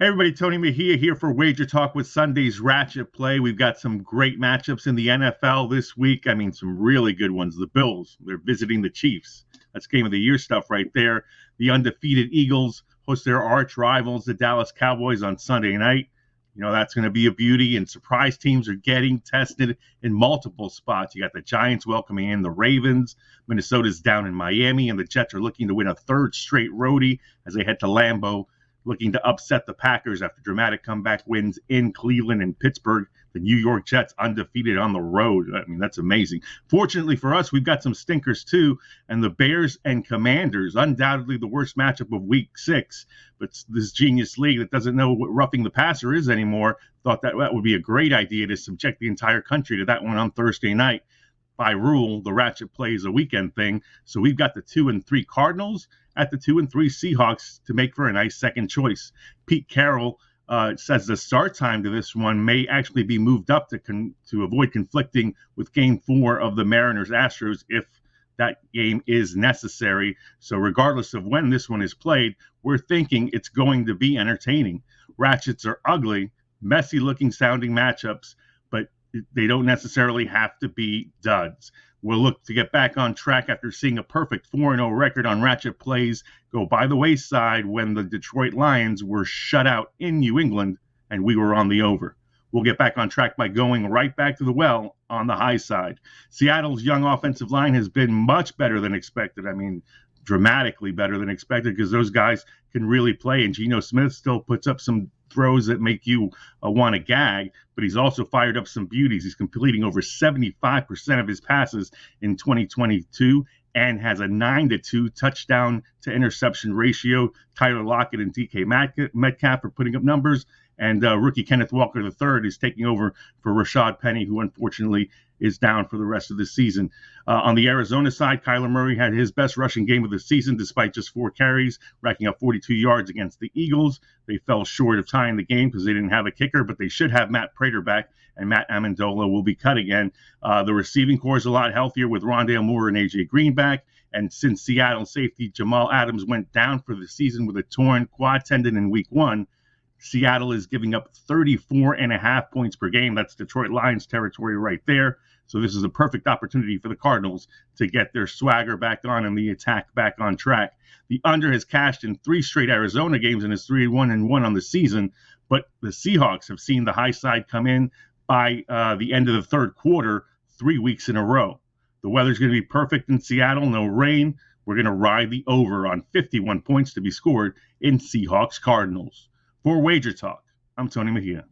Hey everybody, Tony Mejia here for Wager Talk with Sunday's Ratchet Play. We've got some great matchups in the NFL this week. I mean, some really good ones. The Bills, they're visiting the Chiefs. That's game of the year stuff right there. The undefeated Eagles host their arch rivals, the Dallas Cowboys, on Sunday night. You know, that's going to be a beauty, and surprise teams are getting tested in multiple spots. You got the Giants welcoming in the Ravens. Minnesota's down in Miami, and the Jets are looking to win a third straight roadie as they head to Lambeau, looking to upset the Packers after dramatic comeback wins in Cleveland and Pittsburgh. The New York Jets undefeated on the road. I mean, that's amazing. Fortunately for us, we've got some stinkers too, and the Bears and Commanders, undoubtedly the worst matchup of Week 6. But this genius league that doesn't know what roughing the passer is anymore thought that would be a great idea to subject the entire country to that one on Thursday night. By rule, the Ratchet Play is a weekend thing, so we've got the 2 and 3 Cardinals at the 2 and 3 Seahawks to make for a nice second choice. Pete Carroll says the start time to this one may actually be moved up to avoid conflicting with Game 4 of the Mariners-Astros if that game is necessary. So regardless of when this one is played, we're thinking it's going to be entertaining. Ratchets are ugly, messy-looking sounding matchups, but they don't necessarily have to be duds. We'll look to get back on track after seeing a perfect 4-0 record on Ratchet Plays go by the wayside when the Detroit Lions were shut out in New England and we were on the over. We'll get back on track by going right back to the well on the high side. Seattle's young offensive line has been much better than expected. I mean, dramatically better than expected because those guys can really play, and Geno Smith still puts up some throws that make you want to gag, but he's also fired up some beauties. He's completing over 75% of his passes in 2022 and has a 9-2 touchdown to interception ratio. Tyler Lockett and DK Metcalf are putting up numbers, and rookie Kenneth Walker III is taking over for Rashad Penny, who unfortunately is down for the rest of the season. On the Arizona side, Kyler Murray had his best rushing game of the season despite just 4 carries, racking up 42 yards against the Eagles. They fell short of tying the game because they didn't have a kicker, but they should have Matt Prater back, and Matt Amendola will be cut again. The receiving core is a lot healthier with Rondale Moore and A.J. Green back, and since Seattle safety Jamal Adams went down for the season with a torn quad tendon in Week 1, Seattle is giving up 34.5 points per game. That's Detroit Lions territory right there. So this is a perfect opportunity for the Cardinals to get their swagger back on and the attack back on track. The under has cashed in 3 straight Arizona games and is 3-1-1 on the season, but the Seahawks have seen the high side come in by the end of the third quarter 3 weeks in a row. The weather's going to be perfect in Seattle, no rain. We're going to ride the over on 51 points to be scored in Seahawks Cardinals. For Wager Talk, I'm Tony Mejia.